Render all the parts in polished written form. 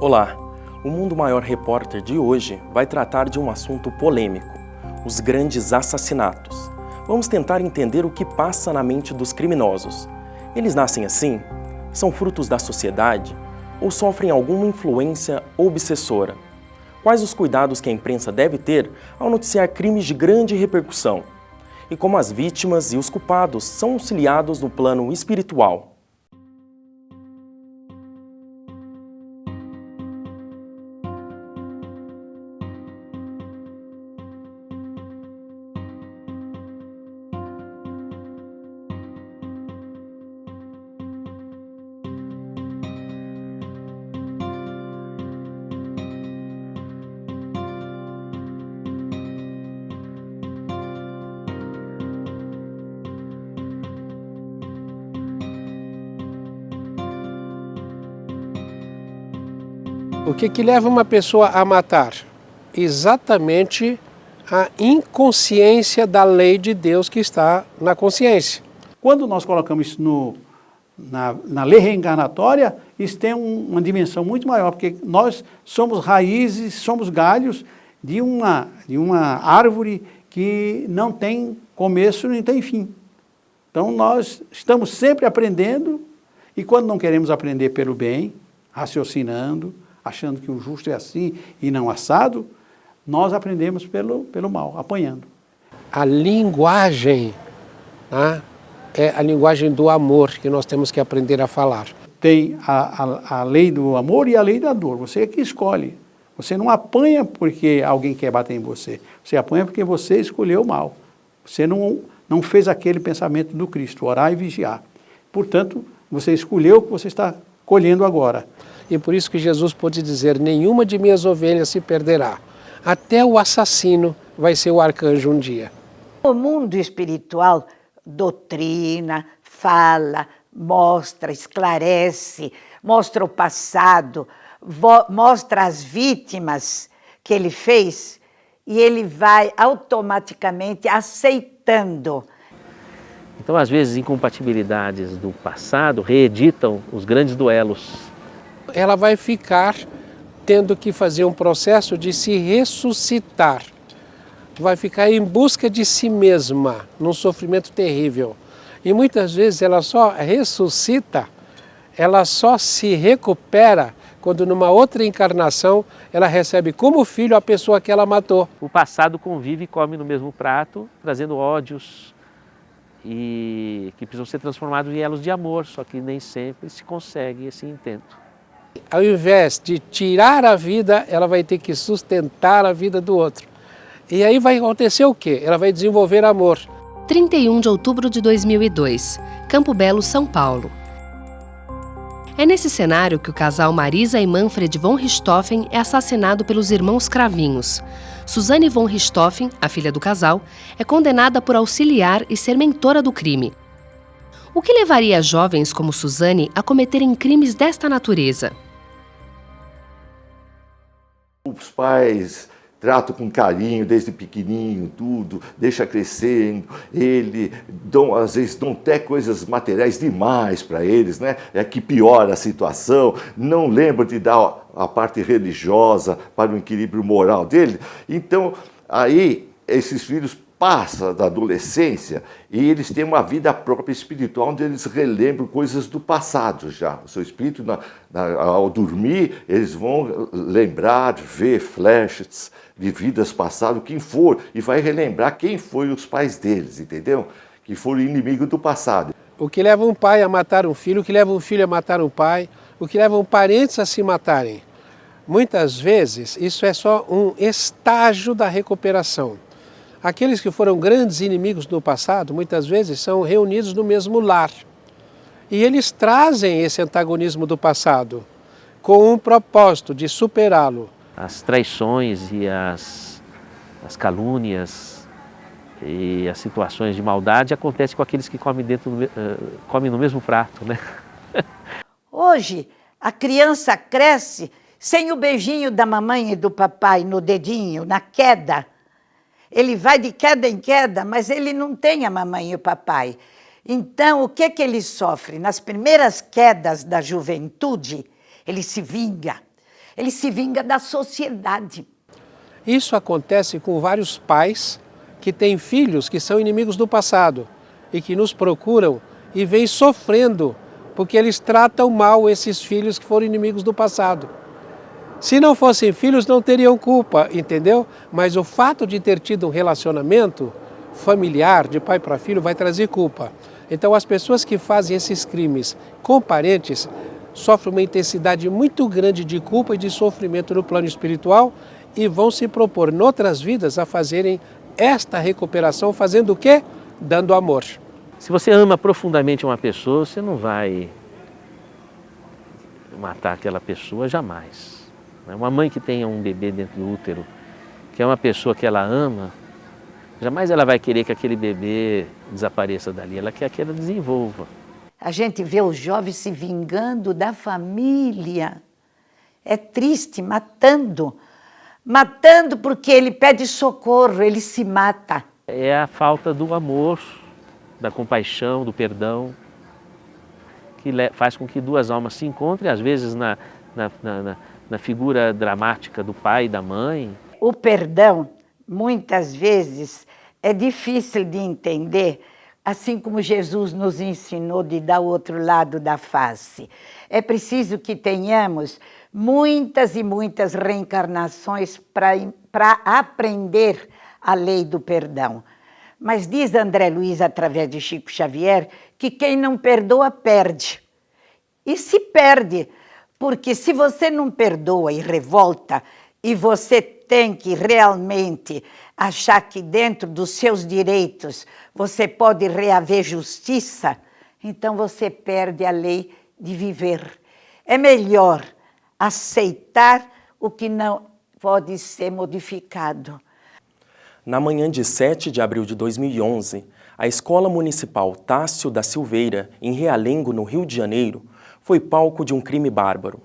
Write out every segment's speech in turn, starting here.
Olá, o Mundo Maior Repórter de hoje vai tratar de um assunto polêmico, os grandes assassinatos. Vamos tentar entender o que passa na mente dos criminosos. Eles nascem assim? São frutos da sociedade? Ou sofrem alguma influência obsessora? Quais os cuidados que a imprensa deve ter ao noticiar crimes de grande repercussão? E como as vítimas e os culpados são auxiliados no plano espiritual? O que leva uma pessoa a matar? Exatamente a inconsciência da lei de Deus que está na consciência. Quando nós colocamos isso na lei reencarnatória, isso tem uma dimensão muito maior, porque nós somos raízes, somos galhos de uma árvore que não tem começo nem tem fim. Então nós estamos sempre aprendendo, e quando não queremos aprender pelo bem, raciocinando, achando que o justo é assim e não assado, nós aprendemos pelo mal, apanhando. A linguagem, né, é a linguagem do amor que nós temos que aprender a falar. Tem a lei do amor e a lei da dor. Você é que escolhe. Você não apanha porque alguém quer bater em você. Você apanha porque você escolheu o mal. Você não fez aquele pensamento do Cristo, orar e vigiar. Portanto, você escolheu o que você está colhendo agora. E por isso que Jesus pôde dizer, nenhuma de minhas ovelhas se perderá. Até o assassino vai ser o arcanjo um dia. O mundo espiritual doutrina, fala, mostra, esclarece, mostra o passado, mostra as vítimas que ele fez e ele vai automaticamente aceitando. Então, às vezes, incompatibilidades do passado reeditam os grandes duelos. Ela vai ficar tendo que fazer um processo de se ressuscitar. Vai ficar em busca de si mesma, num sofrimento terrível. E muitas vezes ela só ressuscita, ela só se recupera quando numa outra encarnação ela recebe como filho a pessoa que ela matou. O passado convive e come no mesmo prato, trazendo ódios e que precisam ser transformados em elos de amor, só que nem sempre se consegue esse intento. Ao invés de tirar a vida, ela vai ter que sustentar a vida do outro. E aí vai acontecer o quê? Ela vai desenvolver amor. 31 de outubro de 2002, Campo Belo, São Paulo. É nesse cenário que o casal Marisa e Manfred von Richthofen é assassinado pelos irmãos Cravinhos. Suzane von Richthofen, a filha do casal, é condenada por auxiliar e ser mentora do crime. O que levaria jovens como Suzane a cometerem crimes desta natureza? Os pais tratam com carinho desde pequenininho, tudo, deixa crescendo, às vezes dão até coisas materiais demais para eles, né? É que piora a situação, não lembram de dar a parte religiosa para o equilíbrio moral dele. Então, aí, esses filhos passam da adolescência e eles têm uma vida própria espiritual, onde eles relembram coisas do passado já. O seu espírito, ao dormir, eles vão lembrar, ver flashes de vidas passadas, quem for, e vai relembrar quem foi os pais deles, entendeu? Que foram inimigos do passado. O que leva um pai a matar um filho, o que leva um filho a matar um pai, o que leva um parentes a se matarem. Muitas vezes, isso é só um estágio da recuperação. Aqueles que foram grandes inimigos no passado, muitas vezes são reunidos no mesmo lar. E eles trazem esse antagonismo do passado com um propósito de superá-lo. As traições e as calúnias e as situações de maldade acontecem com aqueles que comem no mesmo prato, né? Hoje, a criança cresce sem o beijinho da mamãe e do papai no dedinho, na queda. Ele vai de queda em queda, mas ele não tem a mamãe e o papai. Então, o que ele sofre? Nas primeiras quedas da juventude, ele se vinga. Ele se vinga da sociedade. Isso acontece com vários pais que têm filhos que são inimigos do passado e que nos procuram e vêm sofrendo porque eles tratam mal esses filhos que foram inimigos do passado. Se não fossem filhos, não teriam culpa, entendeu? Mas o fato de ter tido um relacionamento familiar, de pai para filho, vai trazer culpa. Então, as pessoas que fazem esses crimes com parentes sofrem uma intensidade muito grande de culpa e de sofrimento no plano espiritual e vão se propor, noutras vidas, a fazerem esta recuperação, fazendo o quê? Dando amor. Se você ama profundamente uma pessoa, você não vai matar aquela pessoa jamais. Uma mãe que tenha um bebê dentro do útero, que é uma pessoa que ela ama, jamais ela vai querer que aquele bebê desapareça dali, ela quer que ela desenvolva. A gente vê os jovens se vingando da família. É triste, matando. Matando porque ele pede socorro, ele se mata. É a falta do amor, da compaixão, do perdão, que faz com que duas almas se encontrem, às vezes na figura dramática do pai e da mãe. O perdão, muitas vezes, é difícil de entender, assim como Jesus nos ensinou de dar o outro lado da face. É preciso que tenhamos muitas e muitas reencarnações para aprender a lei do perdão. Mas diz André Luiz, através de Chico Xavier, que quem não perdoa, perde. E se perde, porque se você não perdoa e revolta, e você tem que realmente achar que dentro dos seus direitos você pode reaver justiça, então você perde a lei de viver. É melhor aceitar o que não pode ser modificado. Na manhã de 7 de abril de 2011, a Escola Municipal Tássio da Silveira, em Realengo, no Rio de Janeiro, foi palco de um crime bárbaro.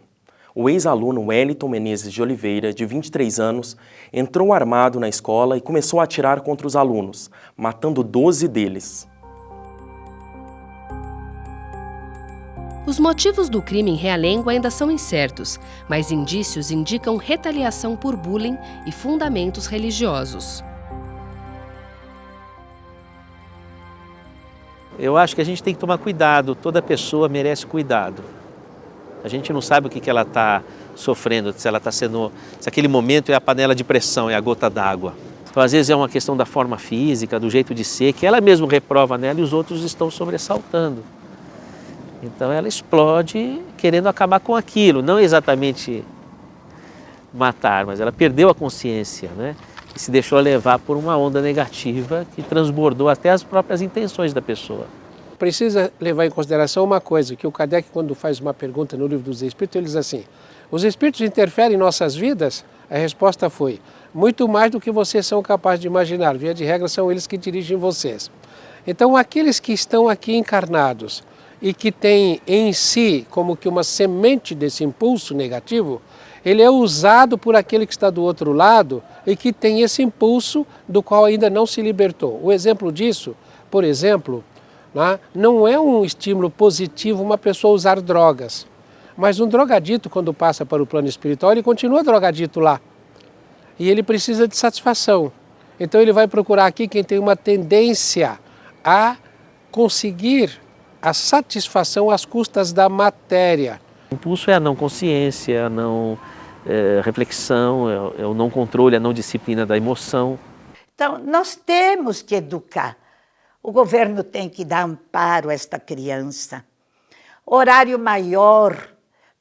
O ex-aluno Wellington Menezes de Oliveira, de 23 anos, entrou armado na escola e começou a atirar contra os alunos, matando 12 deles. Os motivos do crime em Realengo ainda são incertos, mas indícios indicam retaliação por bullying e fundamentos religiosos. Eu acho que a gente tem que tomar cuidado, toda pessoa merece cuidado. A gente não sabe o que ela está sofrendo, se ela está sendo, se aquele momento é a panela de pressão, é a gota d'água. Então, às vezes é uma questão da forma física, do jeito de ser, que ela mesma reprova nela e os outros estão sobressaltando. Então ela explode querendo acabar com aquilo, não exatamente matar, mas ela perdeu a consciência, né? E se deixou levar por uma onda negativa que transbordou até as próprias intenções da pessoa. Precisa levar em consideração uma coisa, que o Kardec, quando faz uma pergunta no Livro dos Espíritos, ele diz assim: os espíritos interferem em nossas vidas? A resposta foi: muito mais do que vocês são capazes de imaginar. Via de regra, são eles que dirigem vocês. Então, aqueles que estão aqui encarnados e que têm em si como que uma semente desse impulso negativo, ele é usado por aquele que está do outro lado e que tem esse impulso do qual ainda não se libertou. O exemplo disso, por exemplo, não é um estímulo positivo uma pessoa usar drogas, mas um drogadito, quando passa para o plano espiritual, ele continua drogadito lá e ele precisa de satisfação. Então ele vai procurar aqui quem tem uma tendência a conseguir a satisfação às custas da matéria. O impulso é a não consciência, a não reflexão, é o não controle, a não disciplina da emoção. Então, nós temos que educar. O governo tem que dar amparo a esta criança. Horário maior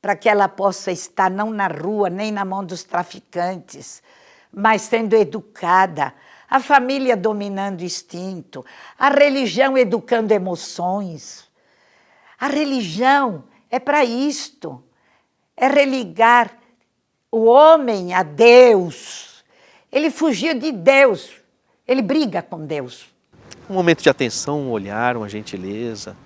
para que ela possa estar não na rua, nem na mão dos traficantes, mas sendo educada. A família dominando o instinto, a religião educando emoções. A religião é para isto, é religar o homem a Deus. Ele fugiu de Deus, ele briga com Deus. Um momento de atenção, um olhar, uma gentileza.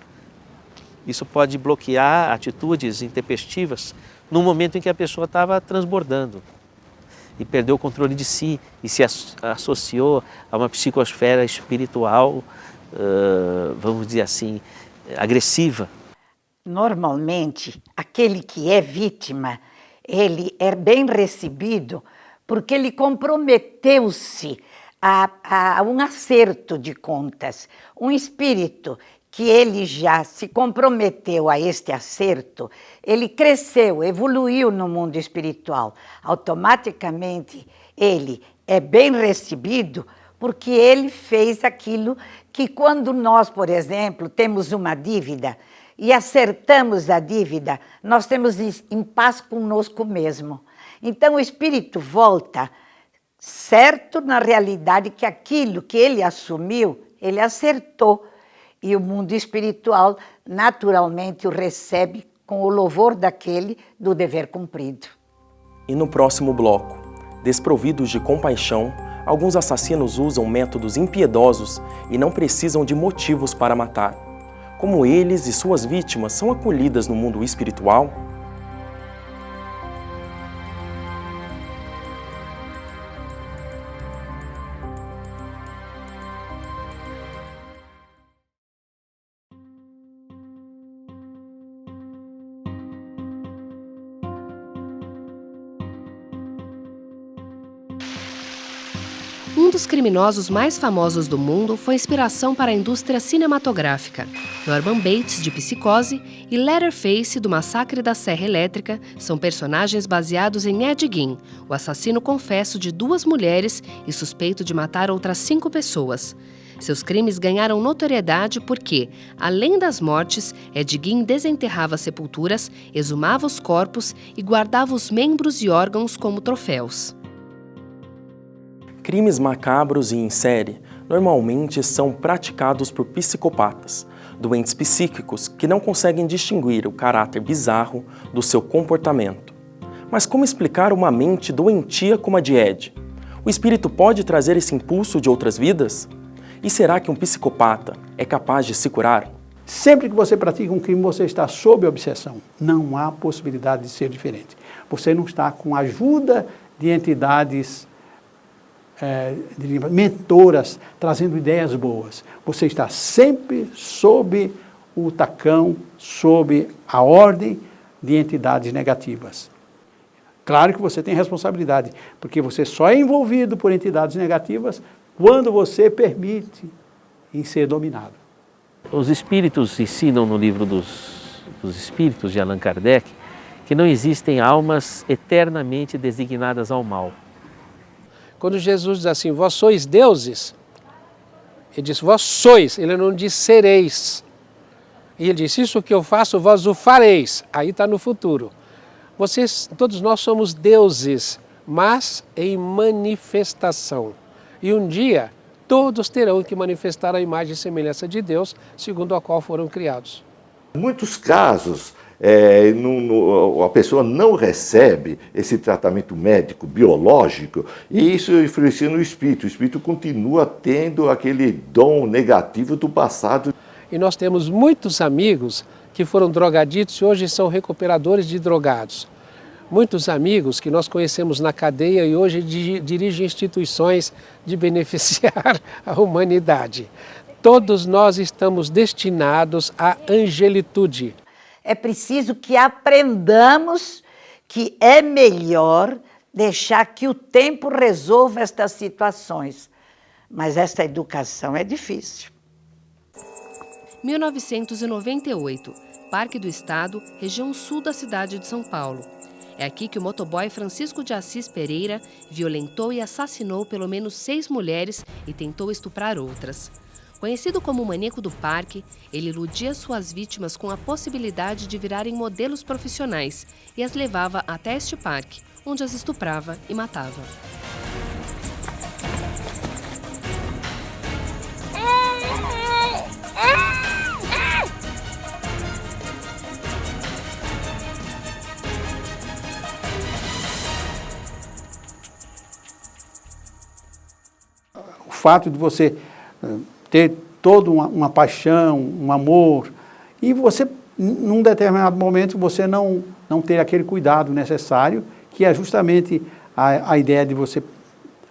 Isso pode bloquear atitudes intempestivas no momento em que a pessoa estava transbordando e perdeu o controle de si e se associou a uma psicosfera espiritual, vamos dizer assim, agressiva. Normalmente, aquele que é vítima, ele é bem recebido porque ele comprometeu-se a um acerto de contas. Um espírito que ele já se comprometeu a este acerto, ele cresceu, evoluiu no mundo espiritual. Automaticamente, ele é bem recebido porque ele fez aquilo que quando nós, por exemplo, temos uma dívida e acertamos a dívida, nós temos em paz conosco mesmo. Então o espírito volta certo na realidade que aquilo que ele assumiu, ele acertou. E o mundo espiritual naturalmente o recebe com o louvor daquele do dever cumprido. E no próximo bloco, desprovidos de compaixão, alguns assassinos usam métodos impiedosos e não precisam de motivos para matar. Como eles e suas vítimas são acolhidas no mundo espiritual? Um dos criminosos mais famosos do mundo foi inspiração para a indústria cinematográfica. Norman Bates, de Psicose, e Leatherface, do Massacre da Serra Elétrica, são personagens baseados em Ed Gein, o assassino confesso de 2 mulheres e suspeito de matar outras 5 pessoas. Seus crimes ganharam notoriedade porque, além das mortes, Ed Gein desenterrava sepulturas, exumava os corpos e guardava os membros e órgãos como troféus. Crimes macabros e em série normalmente são praticados por psicopatas, doentes psíquicos que não conseguem distinguir o caráter bizarro do seu comportamento. Mas como explicar uma mente doentia como a de Ed? O espírito pode trazer esse impulso de outras vidas? E será que um psicopata é capaz de se curar? Sempre que você pratica um crime, você está sob obsessão. Não há possibilidade de ser diferente. Você não está com a ajuda de entidades mentoras, trazendo ideias boas. Você está sempre sob o tacão, sob a ordem de entidades negativas. Claro que você tem responsabilidade, porque você só é envolvido por entidades negativas quando você permite em ser dominado. Os espíritos ensinam no livro dos Espíritos de Allan Kardec que não existem almas eternamente designadas ao mal. Quando Jesus diz assim, vós sois deuses, ele diz, vós sois, ele não diz sereis. E ele diz, isso que eu faço, vós o fareis. Aí está no futuro. Vocês, todos nós somos deuses, mas em manifestação. E um dia, todos terão que manifestar a imagem e semelhança de Deus, segundo a qual foram criados. Em muitos casos, a pessoa não recebe esse tratamento médico, biológico, e isso influencia no espírito. O espírito continua tendo aquele dom negativo do passado. E nós temos muitos amigos que foram drogaditos e hoje são recuperadores de drogados. Muitos amigos que nós conhecemos na cadeia e hoje dirigem instituições de beneficiar a humanidade. Todos nós estamos destinados à angelitude. É preciso que aprendamos que é melhor deixar que o tempo resolva estas situações. Mas esta educação é difícil. 1998, Parque do Estado, região sul da cidade de São Paulo. É aqui que o motoboy Francisco de Assis Pereira violentou e assassinou pelo menos 6 mulheres e tentou estuprar outras. Conhecido como o maníaco do parque, ele iludia suas vítimas com a possibilidade de virarem modelos profissionais e as levava até este parque, onde as estuprava e matava. O fato de você ter toda uma paixão, um amor, e você, num determinado momento, você não ter aquele cuidado necessário, que é justamente a ideia de você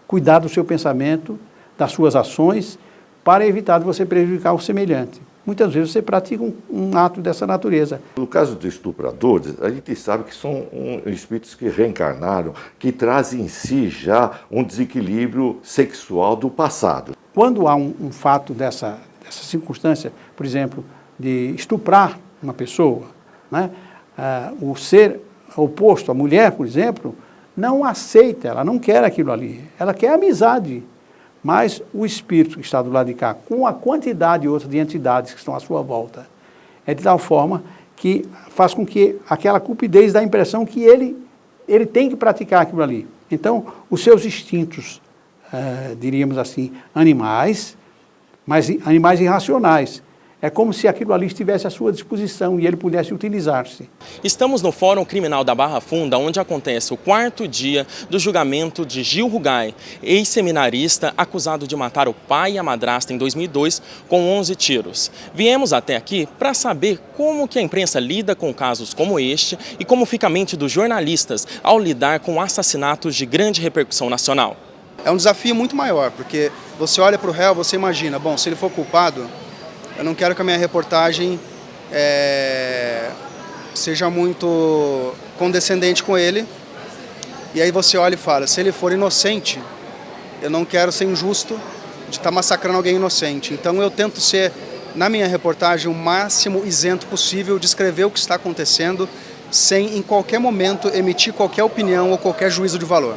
cuidar do seu pensamento, das suas ações, para evitar de você prejudicar o semelhante. muitas vezes você pratica um ato dessa natureza. No caso dos estupradores, a gente sabe que são espíritos que reencarnaram, que trazem em si já um desequilíbrio sexual do passado. Quando há um fato dessa circunstância, por exemplo, de estuprar uma pessoa, né? O ser oposto, a mulher, por exemplo, não aceita, ela não quer aquilo ali, ela quer amizade. Mas o espírito que está do lado de cá, com a quantidade outra de entidades que estão à sua volta, é de tal forma que faz com que aquela cupidez dá a impressão que ele tem que praticar aquilo ali. Então, os seus instintos, diríamos assim, animais, mas animais irracionais, é como se aquilo ali estivesse à sua disposição e ele pudesse utilizar-se. Estamos no Fórum Criminal da Barra Funda, onde acontece o 4º dia do julgamento de Gil Rugai, ex-seminarista acusado de matar o pai e a madrasta em 2002 com 11 tiros. Viemos até aqui para saber como que a imprensa lida com casos como este e como fica a mente dos jornalistas ao lidar com assassinatos de grande repercussão nacional. É um desafio muito maior, porque você olha para o réu, você imagina, bom, se ele for culpado, eu não quero que a minha reportagem seja muito condescendente com ele. E aí você olha e fala, se ele for inocente, eu não quero ser injusto de estar massacrando alguém inocente. Então eu tento ser, na minha reportagem, o máximo isento possível de escrever o que está acontecendo, sem em qualquer momento emitir qualquer opinião ou qualquer juízo de valor.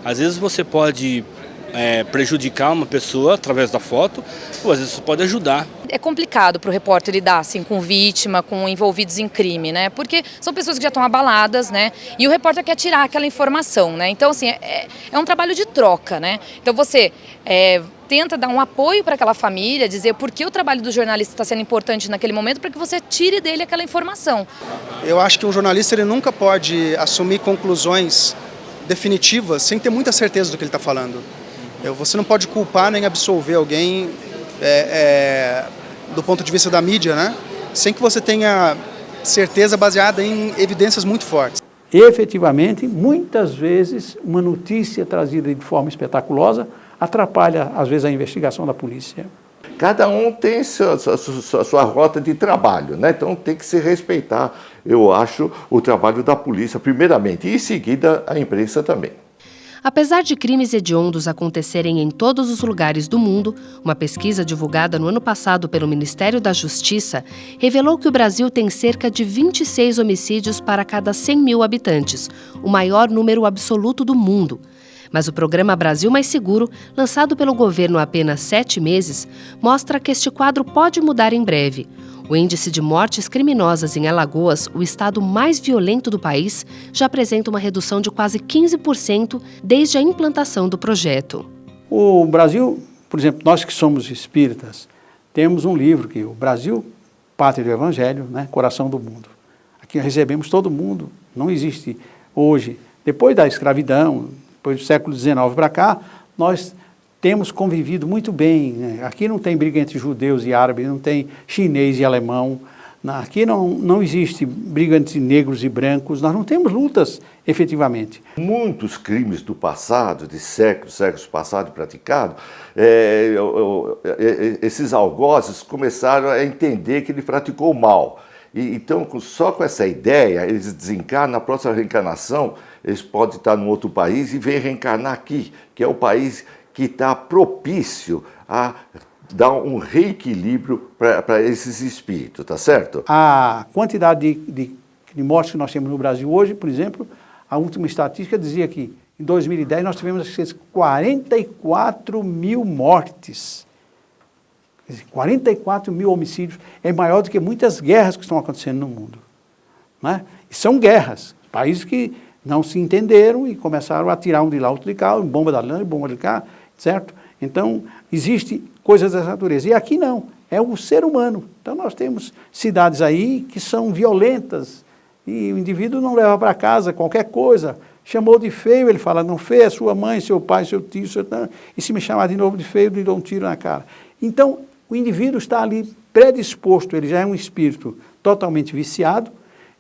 Às vezes você pode prejudicar uma pessoa através da foto, ou às vezes você pode ajudar. É complicado para o repórter lidar assim, com vítima, com envolvidos em crime, né? Porque são pessoas que já estão abaladas, né? E o repórter quer tirar aquela informação, né? Então, assim, é um trabalho de troca, né? Então você tenta dar um apoio para aquela família, dizer por que o trabalho do jornalista está sendo importante naquele momento, para que você tire dele aquela informação. Eu acho que um jornalista ele nunca pode assumir conclusões definitivas sem ter muita certeza do que ele está falando. Você não pode culpar nem absolver alguém do ponto de vista da mídia, né? Sem que você tenha certeza baseada em evidências muito fortes. Efetivamente, muitas vezes, uma notícia trazida de forma espetaculosa atrapalha, às vezes, a investigação da polícia. Cada um tem sua rota de trabalho, né? Então tem que se respeitar, eu acho, o trabalho da polícia, primeiramente, e em seguida a imprensa também. Apesar de crimes hediondos acontecerem em todos os lugares do mundo, uma pesquisa divulgada no ano passado pelo Ministério da Justiça revelou que o Brasil tem cerca de 26 homicídios para cada 100 mil habitantes, o maior número absoluto do mundo. Mas o programa Brasil Mais Seguro, lançado pelo governo há apenas 7 meses, mostra que este quadro pode mudar em breve. O índice de mortes criminosas em Alagoas, o estado mais violento do país, já apresenta uma redução de quase 15% desde a implantação do projeto. O Brasil, por exemplo, nós que somos espíritas, temos um livro que é o Brasil, Pátria do Evangelho, né, Coração do Mundo. Aqui recebemos todo mundo, não existe hoje, depois da escravidão, depois do século XIX para cá, nós temos convivido muito bem, né? Aqui não tem briga entre judeus e árabes, não tem chinês e alemão, aqui não existe briga entre negros e brancos, nós não temos lutas efetivamente. Muitos crimes do passado, de séculos passados praticados, esses algozes começaram a entender que ele praticou mal. Então, só com essa ideia, eles desencarnam, na próxima reencarnação, eles podem estar num outro país e vêm reencarnar aqui, que é o país que está propício a dar um reequilíbrio para esses espíritos, tá certo? A quantidade de mortes que nós temos no Brasil hoje, por exemplo, a última estatística dizia que em 2010 nós tivemos 44 mil mortes. 44 mil homicídios é maior do que muitas guerras que estão acontecendo no mundo. Né? E são guerras, países que não se entenderam e começaram a tirar um de lá, outro de cá, bomba da lã, bomba de cá, certo? Então, existe coisas dessa natureza. E aqui não, é o ser humano. Então, nós temos cidades aí que são violentas e o indivíduo não leva para casa qualquer coisa. Chamou de feio, ele fala, não feio, é sua mãe, seu pai, seu tio, e se me chamar de novo de feio, lhe dou um tiro na cara. Então, o indivíduo está ali predisposto, ele já é um espírito totalmente viciado,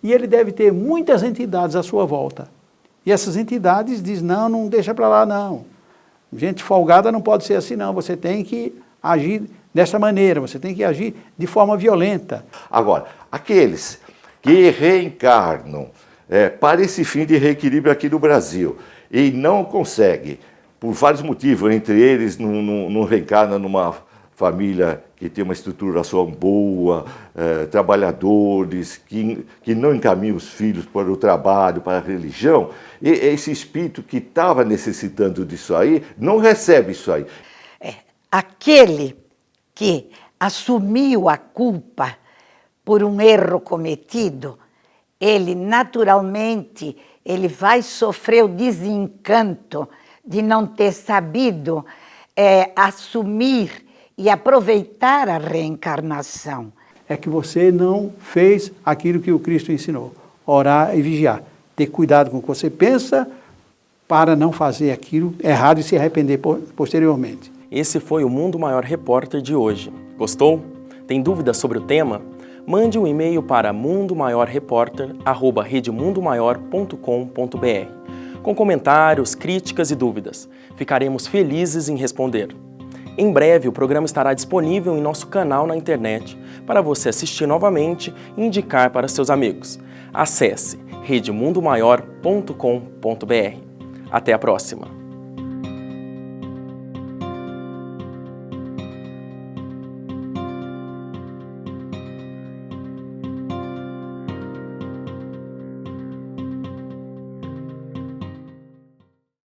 e ele deve ter muitas entidades à sua volta. E essas entidades dizem, não deixa para lá, não. Gente folgada não pode ser assim, não. Você tem que agir dessa maneira, você tem que agir de forma violenta. Agora, aqueles que reencarnam para esse fim de reequilíbrio aqui no Brasil e não conseguem, por vários motivos, entre eles não reencarna numa família que tem uma estruturação boa, trabalhadores, que não encaminham os filhos para o trabalho, para a religião, e esse espírito que estava necessitando disso aí, não recebe isso aí. Aquele que assumiu a culpa por um erro cometido, ele naturalmente ele vai sofrer o desencanto de não ter sabido assumir e aproveitar a reencarnação. É que você não fez aquilo que o Cristo ensinou, orar e vigiar. Ter cuidado com o que você pensa para não fazer aquilo errado e se arrepender posteriormente. Esse foi o Mundo Maior Repórter de hoje. Gostou? Tem dúvidas sobre o tema? Mande um e-mail para mundomaiorrepórter@redemundomaior.com.br com comentários, críticas e dúvidas. Ficaremos felizes em responder. Em breve, o programa estará disponível em nosso canal na internet para você assistir novamente e indicar para seus amigos. Acesse redemundomaior.com.br. Até a próxima!